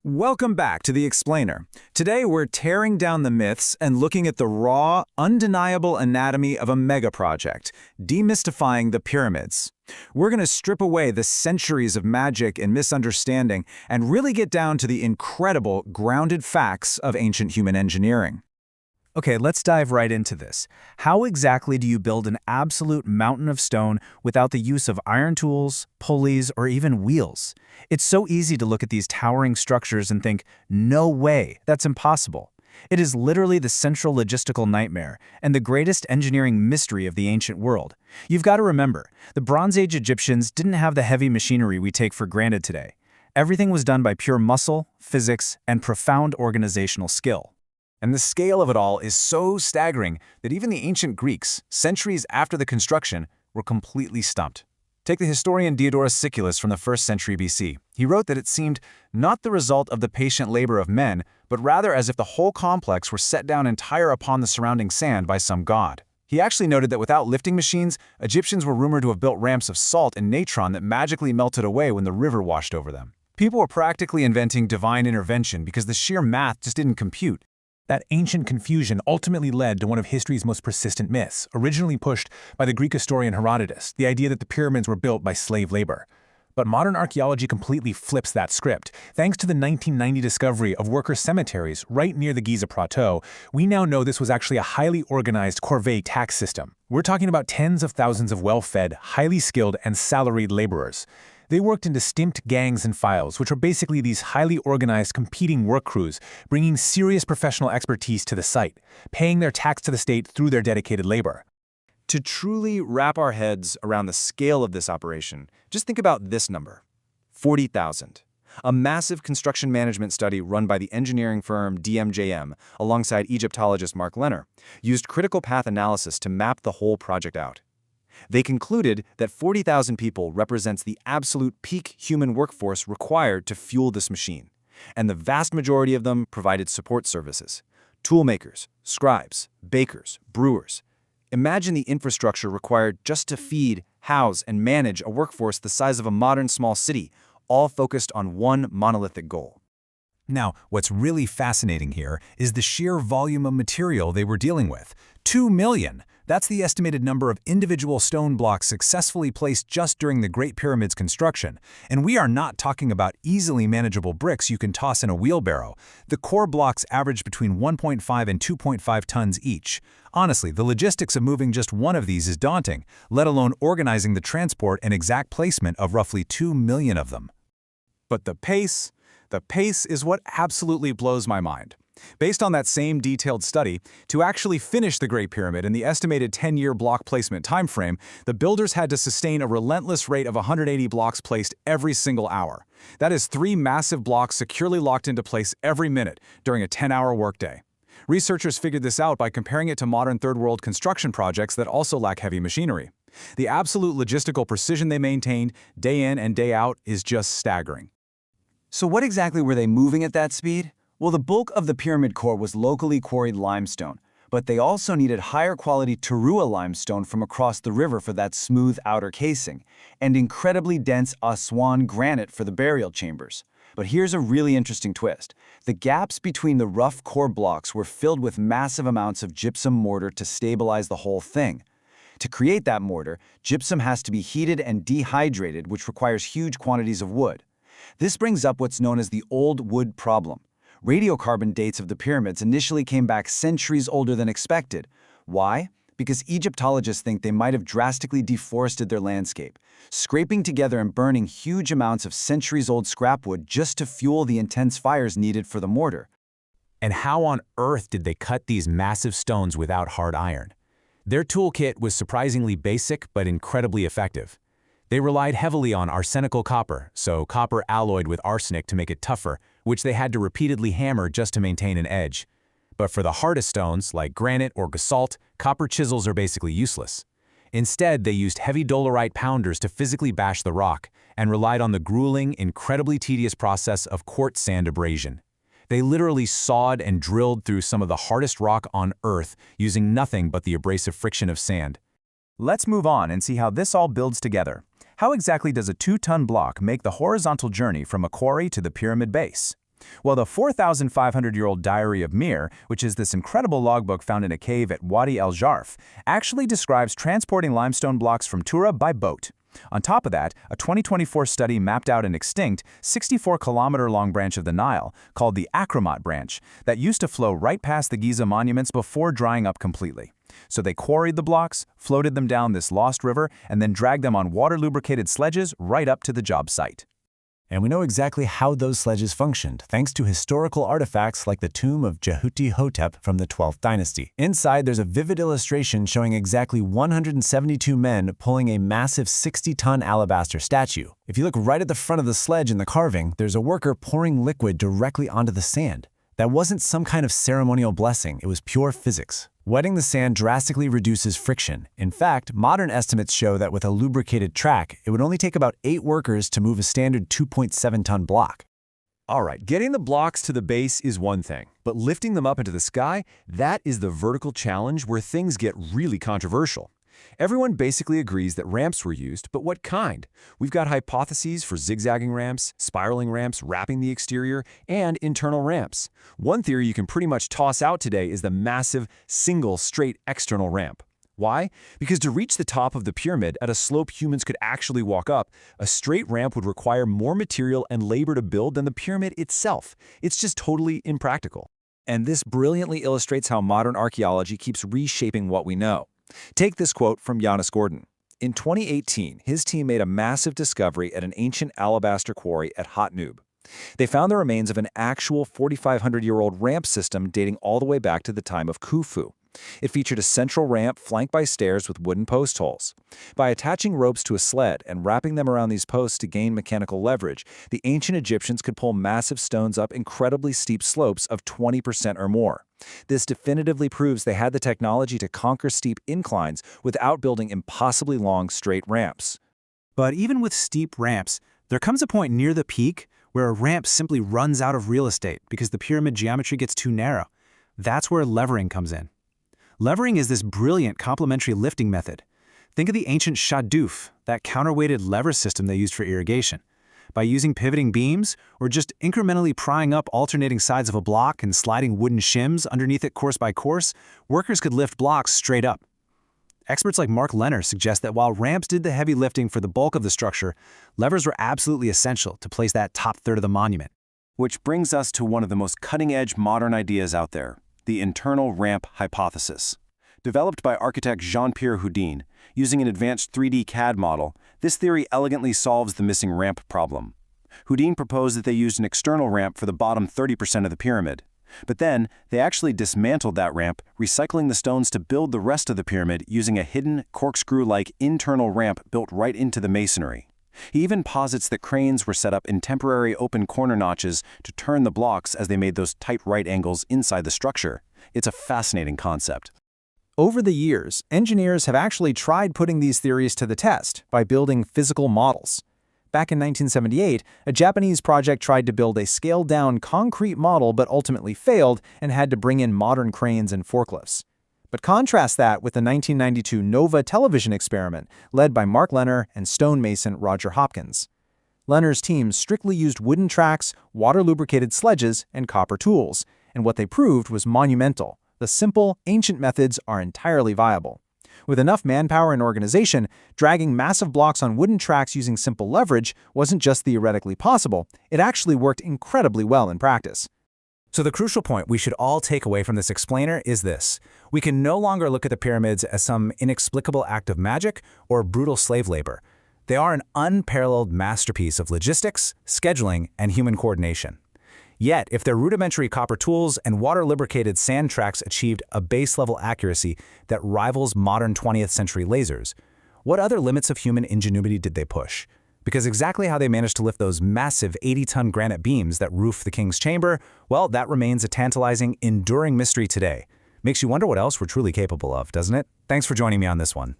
Welcome back to The Explainer. Today we're tearing down the myths and looking at the raw, undeniable anatomy of a megaproject, demystifying the pyramids. We're going to strip away the centuries of magic and misunderstanding and really get down to the incredible, grounded facts of ancient human engineering. Okay, let's dive right into this. How exactly do you build an absolute mountain of stone without the use of iron tools, pulleys, or even wheels? It's so easy to look at these towering structures and think, no way, that's impossible. It is literally the central logistical nightmare and the greatest engineering mystery of the ancient world. You've got to remember, the Bronze Age Egyptians didn't have the heavy machinery we take for granted today. Everything was done by pure muscle, physics, and profound organizational skill. And the scale of it all is so staggering that even the ancient Greeks, centuries after the construction, were completely stumped. Take the historian Diodorus Siculus from the 1st century BC. He wrote that it seemed not the result of the patient labor of men, but rather as if the whole complex were set down entire upon the surrounding sand by some god. He actually noted that without lifting machines, Egyptians were rumored to have built ramps of salt and natron that magically melted away when the river washed over them. People were practically inventing divine intervention because the sheer math just didn't compute. That ancient confusion ultimately led to one of history's most persistent myths, originally pushed by the Greek historian Herodotus, the idea that the pyramids were built by slave labor. But modern archaeology completely flips that script. Thanks to the 1990 discovery of worker cemeteries right near the Giza Plateau, we now know this was actually a highly organized corvée tax system. We're talking about tens of thousands of well-fed, highly skilled, and salaried laborers. They worked in distinct gangs and files, which are basically these highly organized competing work crews, bringing serious professional expertise to the site, paying their tax to the state through their dedicated labor. To truly wrap our heads around the scale of this operation, just think about this number: 40,000. A massive construction management study run by the engineering firm DMJM, alongside Egyptologist Mark Lenner, used critical path analysis to map the whole project out. They concluded that 40,000 people represents the absolute peak human workforce required to fuel this machine, and the vast majority of them provided support services: toolmakers, scribes, bakers, brewers. Imagine the infrastructure required just to feed, house, and manage a workforce the size of a modern small city, all focused on one monolithic goal. Now, what's really fascinating here is the sheer volume of material they were dealing with. 2 million! That's the estimated number of individual stone blocks successfully placed just during the Great Pyramid's construction. And we are not talking about easily manageable bricks you can toss in a wheelbarrow. The core blocks average between 1.5 and 2.5 tons each. Honestly, the logistics of moving just one of these is daunting, let alone organizing the transport and exact placement of roughly 2 million of them. But the pace is what absolutely blows my mind. Based on that same detailed study, to actually finish the Great Pyramid in the estimated 10-year block placement timeframe, the builders had to sustain a relentless rate of 180 blocks placed every single hour. That is 3 massive blocks securely locked into place every minute during a 10-hour workday. Researchers figured this out by comparing it to modern third-world construction projects that also lack heavy machinery. The absolute logistical precision they maintained, day in and day out, is just staggering. So what exactly were they moving at that speed? Well, the bulk of the pyramid core was locally quarried limestone, but they also needed higher quality Tarua limestone from across the river for that smooth outer casing, and incredibly dense Aswan granite for the burial chambers. But here's a really interesting twist. The gaps between the rough core blocks were filled with massive amounts of gypsum mortar to stabilize the whole thing. To create that mortar, gypsum has to be heated and dehydrated, which requires huge quantities of wood. This brings up what's known as the old wood problem. Radiocarbon dates of the pyramids initially came back centuries older than expected. Why? Because Egyptologists think they might have drastically deforested their landscape, scraping together and burning huge amounts of centuries-old scrap wood just to fuel the intense fires needed for the mortar. And how on earth did they cut these massive stones without hard iron? Their toolkit was surprisingly basic but incredibly effective. They relied heavily on arsenical copper, so copper alloyed with arsenic to make it tougher, which they had to repeatedly hammer just to maintain an edge. But for the hardest stones, like granite or basalt, copper chisels are basically useless. Instead, they used heavy dolerite pounders to physically bash the rock, and relied on the grueling, incredibly tedious process of quartz sand abrasion. They literally sawed and drilled through some of the hardest rock on Earth using nothing but the abrasive friction of sand. Let's move on and see how this all builds together. How exactly does a 2-ton block make the horizontal journey from a quarry to the pyramid base? Well, the 4,500-year-old Diary of Mir, which is this incredible logbook found in a cave at Wadi el-Jarf, actually describes transporting limestone blocks from Tura by boat. On top of that, a 2024 study mapped out an extinct 64-kilometer-long branch of the Nile, called the Akramat Branch, that used to flow right past the Giza monuments before drying up completely. So they quarried the blocks, floated them down this lost river, and then dragged them on water-lubricated sledges right up to the job site. And we know exactly how those sledges functioned, thanks to historical artifacts like the tomb of Jehuti-Hotep from the 12th dynasty. Inside, there's a vivid illustration showing exactly 172 men pulling a massive 60-ton alabaster statue. If you look right at the front of the sledge in the carving, there's a worker pouring liquid directly onto the sand. That wasn't some kind of ceremonial blessing, it was pure physics. Wetting the sand drastically reduces friction. In fact, modern estimates show that with a lubricated track, it would only take about 8 workers to move a standard 2.7-ton block. All right, getting the blocks to the base is one thing, but lifting them up into the sky, that is the vertical challenge where things get really controversial. Everyone basically agrees that ramps were used, but what kind? We've got hypotheses for zigzagging ramps, spiraling ramps wrapping the exterior, and internal ramps. One theory you can pretty much toss out today is the massive, single, straight external ramp. Why? Because to reach the top of the pyramid at a slope humans could actually walk up, a straight ramp would require more material and labor to build than the pyramid itself. It's just totally impractical. And this brilliantly illustrates how modern archaeology keeps reshaping what we know. Take this quote from Giannis Gordon. In 2018, his team made a massive discovery at an ancient alabaster quarry at Hatnub. They found the remains of an actual 4,500-year-old ramp system dating all the way back to the time of Khufu. It featured a central ramp flanked by stairs with wooden post holes. By attaching ropes to a sled and wrapping them around these posts to gain mechanical leverage, the ancient Egyptians could pull massive stones up incredibly steep slopes of 20% or more. This definitively proves they had the technology to conquer steep inclines without building impossibly long, straight ramps. But even with steep ramps, there comes a point near the peak where a ramp simply runs out of real estate because the pyramid geometry gets too narrow. That's where levering comes in. Levering is this brilliant complementary lifting method. Think of the ancient shaduf, that counterweighted lever system they used for irrigation. By using pivoting beams, or just incrementally prying up alternating sides of a block and sliding wooden shims underneath it course by course, workers could lift blocks straight up. Experts like Mark Lenner suggest that while ramps did the heavy lifting for the bulk of the structure, levers were absolutely essential to place that top third of the monument. Which brings us to one of the most cutting-edge modern ideas out there, the internal ramp hypothesis. Developed by architect Jean-Pierre Houdin, using an advanced 3D CAD model, this theory elegantly solves the missing ramp problem. Houdin proposed that they used an external ramp for the bottom 30% of the pyramid. But then, they actually dismantled that ramp, recycling the stones to build the rest of the pyramid using a hidden, corkscrew-like internal ramp built right into the masonry. He even posits that cranes were set up in temporary open corner notches to turn the blocks as they made those tight right angles inside the structure. It's a fascinating concept. Over the years, engineers have actually tried putting these theories to the test by building physical models. Back in 1978, a Japanese project tried to build a scaled-down concrete model but ultimately failed and had to bring in modern cranes and forklifts. But contrast that with the 1992 NOVA television experiment led by Mark Lenner and stonemason Roger Hopkins. Lenner's team strictly used wooden tracks, water-lubricated sledges, and copper tools, and what they proved was monumental. The simple, ancient methods are entirely viable. With enough manpower and organization, dragging massive blocks on wooden tracks using simple leverage wasn't just theoretically possible, it actually worked incredibly well in practice. So the crucial point we should all take away from this explainer is this. We can no longer look at the pyramids as some inexplicable act of magic or brutal slave labor. They are an unparalleled masterpiece of logistics, scheduling, and human coordination. Yet, if their rudimentary copper tools and water-lubricated sand tracks achieved a base-level accuracy that rivals modern 20th century lasers, what other limits of human ingenuity did they push? Because exactly how they managed to lift those massive 80-ton granite beams that roof the king's chamber, well, that remains a tantalizing, enduring mystery today. Makes you wonder what else we're truly capable of, doesn't it? Thanks for joining me on this one.